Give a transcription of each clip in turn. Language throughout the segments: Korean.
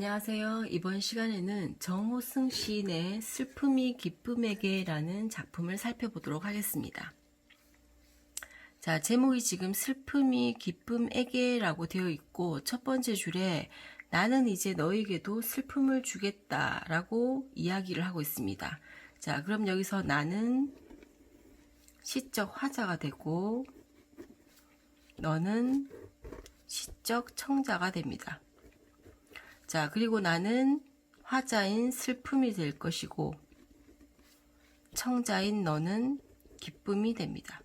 안녕하세요. 이번 시간에는 정호승 시인의 슬픔이 기쁨에게 라는 작품을 살펴보도록 하겠습니다. 자, 제목이 지금 슬픔이 기쁨에게 라고 되어 있고 첫 번째 줄에 나는 이제 너에게도 슬픔을 주겠다 라고 이야기를 하고 있습니다. 자, 그럼 여기서 나는 시적 화자가 되고 너는 시적 청자가 됩니다. 자, 그리고 나는 화자인 슬픔이 될 것이고 청자인 너는 기쁨이 됩니다.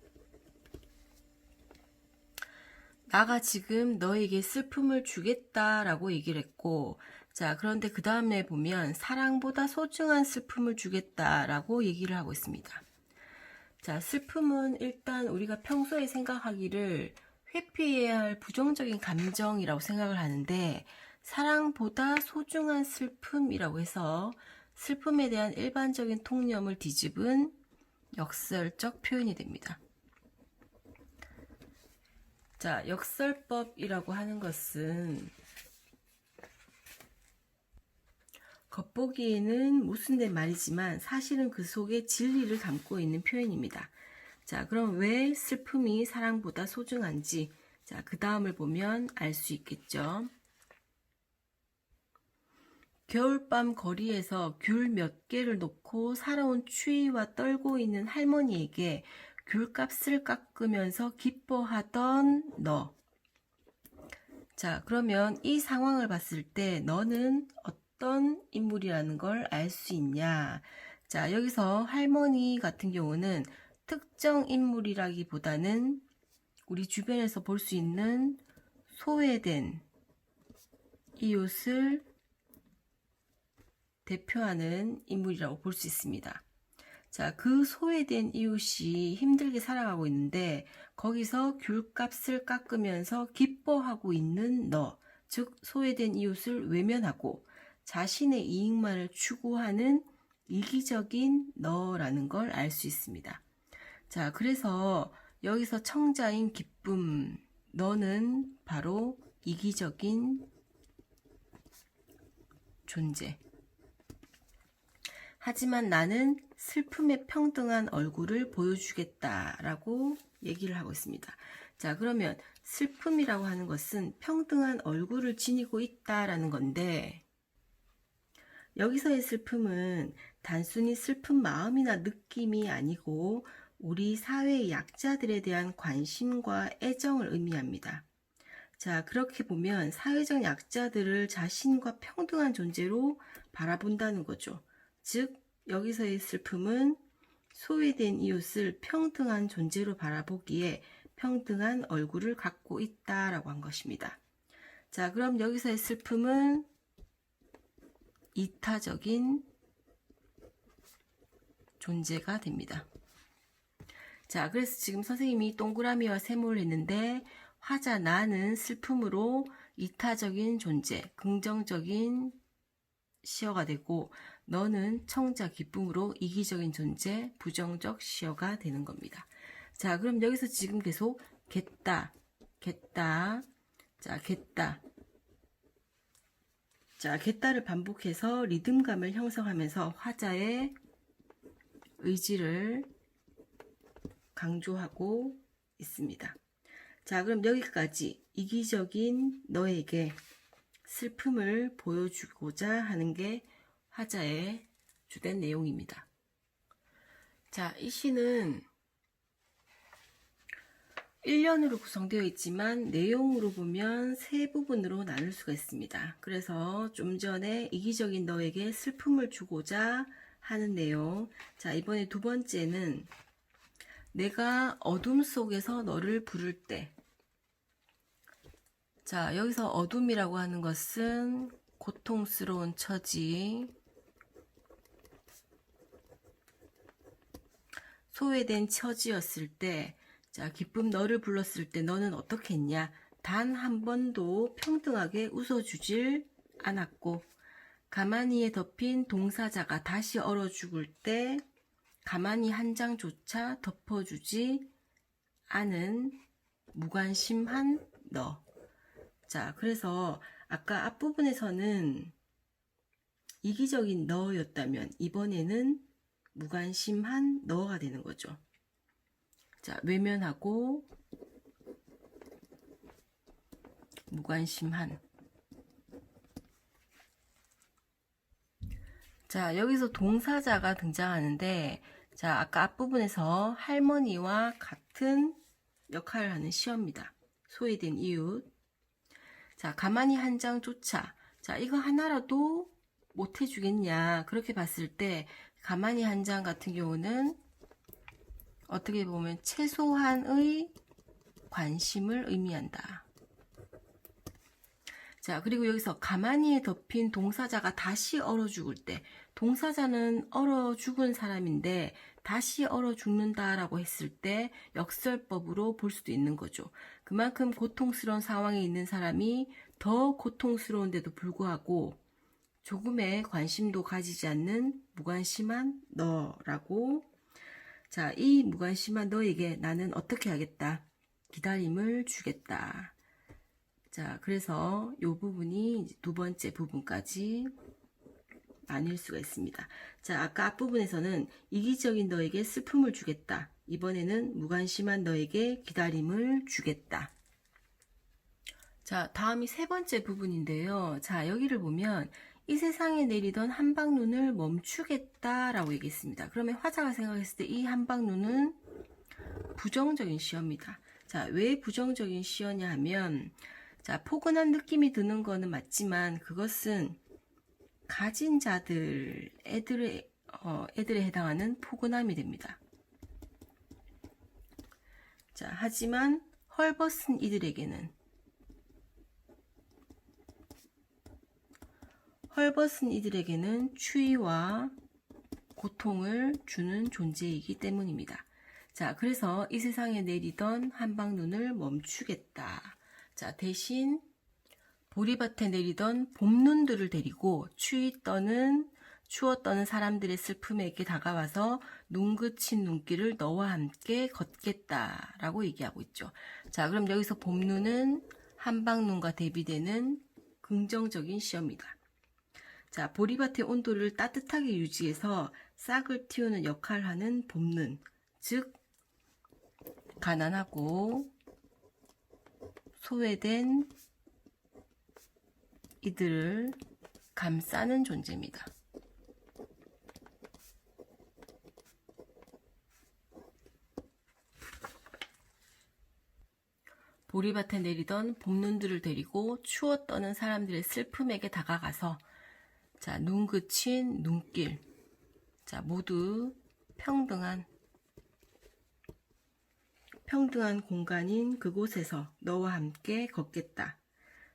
나가 지금 너에게 슬픔을 주겠다라고 얘기를 했고, 자, 그런데 그 다음에 보면 사랑보다 소중한 슬픔을 주겠다라고 얘기를 하고 있습니다. 자, 슬픔은 일단 우리가 평소에 생각하기를 회피해야 할 부정적인 감정이라고 생각을 하는데, 사랑보다 소중한 슬픔이라고 해서 슬픔에 대한 일반적인 통념을 뒤집은 역설적 표현이 됩니다. 자, 역설법이라고 하는 것은 겉보기에는 모순된 말이지만 사실은 그 속에 진리를 담고 있는 표현입니다. 자, 그럼 왜 슬픔이 사랑보다 소중한지, 자, 그 다음을 보면 알 수 있겠죠. 겨울밤 거리에서 귤 몇 개를 놓고 살아온 추위와 떨고 있는 할머니에게 귤값을 깎으면서 기뻐하던 너. 자, 그러면 이 상황을 봤을 때 너는 어떤 인물이라는 걸 알 수 있냐? 자, 여기서 할머니 같은 경우는 특정 인물이라기보다는 우리 주변에서 볼 수 있는 소외된 이웃을 대표하는 인물이라고 볼 수 있습니다. 자, 그 소외된 이웃이 힘들게 살아가고 있는데 거기서 귤값을 깎으면서 기뻐하고 있는 너, 즉 소외된 이웃을 외면하고 자신의 이익만을 추구하는 이기적인 너라는 걸 알 수 있습니다. 자, 그래서 여기서 청자인 기쁨, 너는 바로 이기적인 존재. 하지만 나는 슬픔의 평등한 얼굴을 보여주겠다라고 얘기를 하고 있습니다. 자, 그러면 슬픔이라고 하는 것은 평등한 얼굴을 지니고 있다라는 건데 여기서의 슬픔은 단순히 슬픈 마음이나 느낌이 아니고 우리 사회의 약자들에 대한 관심과 애정을 의미합니다. 자, 그렇게 보면 사회적 약자들을 자신과 평등한 존재로 바라본다는 거죠. 즉, 여기서의 슬픔은 소외된 이웃을 평등한 존재로 바라보기에 평등한 얼굴을 갖고 있다라고 한 것입니다. 자, 그럼 여기서의 슬픔은 이타적인 존재가 됩니다. 자, 그래서 지금 선생님이 동그라미와 세모를 했는데 화자 나는 슬픔으로 이타적인 존재, 긍정적인 시어가 되고 너는 청자 기쁨으로 이기적인 존재, 부정적 시어가 되는 겁니다. 자, 그럼 여기서 지금 계속 겠다, 겠다, 자, 겠다. 자, 겠다를 반복해서 리듬감을 형성하면서 화자의 의지를 강조하고 있습니다. 자, 그럼 여기까지 이기적인 너에게 슬픔을 보여주고자 하는 게 화자의 주된 내용입니다. 자, 이 시는 1년으로 구성되어 있지만 내용으로 보면 세 부분으로 나눌 수가 있습니다. 그래서 좀 전에 이기적인 너에게 슬픔을 주고자 하는 내용. 자, 이번에 두 번째는 내가 어둠 속에서 너를 부를 때. 자, 여기서 어둠이라고 하는 것은 고통스러운 처지, 소외된 처지였을 때, 자, 기쁨 너를 불렀을 때 너는 어떻게 했냐? 단 한 번도 평등하게 웃어주질 않았고, 가만히에 덮인 동사자가 다시 얼어 죽을 때 가만히 한 장조차 덮어주지 않은 무관심한 너. 자, 그래서 아까 앞부분에서는 이기적인 너였다면 이번에는 무관심한 너가 되는 거죠. 자, 외면하고 무관심한. 자, 여기서 동사자가 등장하는데, 자, 아까 앞부분에서 할머니와 같은 역할을 하는 시어입니다. 소외된 이웃. 자, 가만히 한 장 쫓아. 자, 이거 하나라도 못 해주겠냐. 그렇게 봤을 때, 가만히 한 장 같은 경우는 어떻게 보면 최소한의 관심을 의미한다. 자, 그리고 여기서 가만히에 덮인 동사자가 다시 얼어 죽을 때, 동사자는 얼어 죽은 사람인데 다시 얼어 죽는다라고 했을 때 역설법으로 볼 수도 있는 거죠. 그만큼 고통스러운 상황에 있는 사람이 더 고통스러운데도 불구하고 조금의 관심도 가지지 않는 무관심한 너라고. 자, 이 무관심한 너에게 나는 어떻게 하겠다? 기다림을 주겠다. 자, 그래서 이 부분이 두 번째 부분까지 나뉠 수가 있습니다. 자, 아까 앞부분에서는 이기적인 너에게 슬픔을 주겠다. 이번에는 무관심한 너에게 기다림을 주겠다. 자, 다음이 세 번째 부분인데요. 자, 여기를 보면 이 세상에 내리던 한방눈을 멈추겠다라고 얘기했습니다. 그러면 화자가 생각했을 때 이 한방눈은 부정적인 시어입니다. 자, 왜 부정적인 시어냐 하면, 자, 포근한 느낌이 드는 거는 맞지만 그것은 가진 자들, 애들에 해당하는 포근함이 됩니다. 자, 하지만 헐벗은 이들에게는 추위와 고통을 주는 존재이기 때문입니다. 자, 그래서 이 세상에 내리던 한방눈을 멈추겠다. 자, 대신 보리밭에 내리던 봄눈들을 데리고 추워 떠는 사람들의 슬픔에게 다가와서 눈 그친 눈길을 너와 함께 걷겠다라고 얘기하고 있죠. 자, 그럼 여기서 봄눈은 한방눈과 대비되는 긍정적인 시어입니다. 자, 보리밭의 온도를 따뜻하게 유지해서 싹을 틔우는 역할을 하는 봄눈, 즉 가난하고 소외된 이들을 감싸는 존재입니다. 보리밭에 내리던 봄눈들을 데리고 추워 떠는 사람들의 슬픔에게 다가가서, 자, 눈 그친 눈길, 자, 모두 평등한 공간인 그곳에서 너와 함께 걷겠다.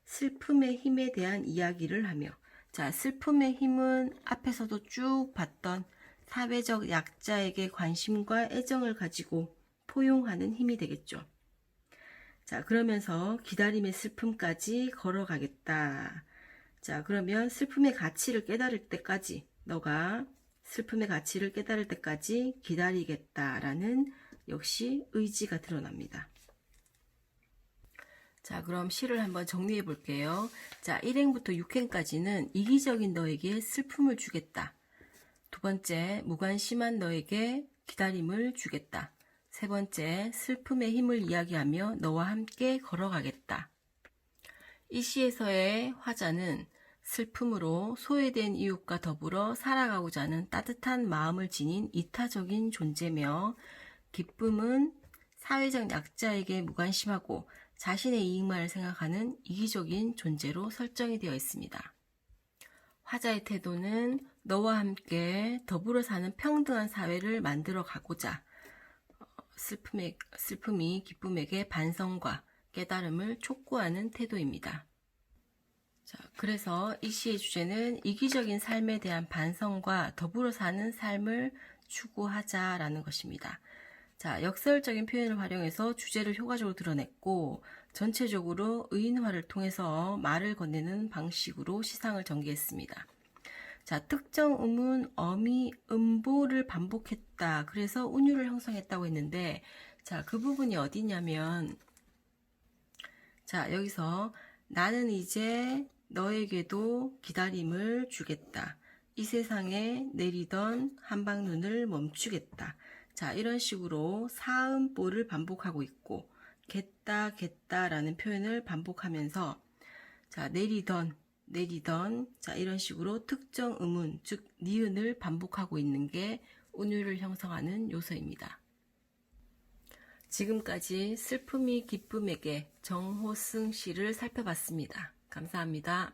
슬픔의 힘에 대한 이야기를 하며, 자, 슬픔의 힘은 앞에서도 쭉 봤던 사회적 약자에게 관심과 애정을 가지고 포용하는 힘이 되겠죠. 자, 그러면서 기다림의 슬픔까지 걸어가겠다. 자, 그러면 슬픔의 가치를 깨달을 때까지, 너가 슬픔의 가치를 깨달을 때까지 기다리겠다라는 역시 의지가 드러납니다. 자, 그럼 시를 한번 정리해 볼게요. 자, 1행부터 6행까지는 이기적인 너에게 슬픔을 주겠다. 두 번째, 무관심한 너에게 기다림을 주겠다. 세 번째, 슬픔의 힘을 이야기하며 너와 함께 걸어가겠다. 이 시에서의 화자는 슬픔으로 소외된 이웃과 더불어 살아가고자 하는 따뜻한 마음을 지닌 이타적인 존재며, 기쁨은 사회적 약자에게 무관심하고 자신의 이익만을 생각하는 이기적인 존재로 설정이 되어 있습니다. 화자의 태도는 너와 함께 더불어 사는 평등한 사회를 만들어 가고자 슬픔이 기쁨에게 반성과 깨달음을 촉구하는 태도입니다. 자, 그래서 이 시의 주제는 이기적인 삶에 대한 반성과 더불어 사는 삶을 추구하자라는 것입니다. 자, 역설적인 표현을 활용해서 주제를 효과적으로 드러냈고, 전체적으로 의인화를 통해서 말을 건네는 방식으로 시상을 전개했습니다. 자, 특정 음은 어미, 음보를 반복했다. 그래서 운율을 형성했다고 했는데, 자, 그 부분이 어디냐면, 자, 여기서 나는 이제 너에게도 기다림을 주겠다. 이 세상에 내리던 한방눈을 멈추겠다. 자, 이런 식으로 사음보를 반복하고 있고 겠다 겠다라는 표현을 반복하면서 자, 내리던 자, 이런 식으로 특정 의문 즉 니은을 반복하고 있는 게 운율을 형성하는 요소입니다. 지금까지 슬픔이 기쁨에게 정호승 시를 살펴봤습니다. 감사합니다.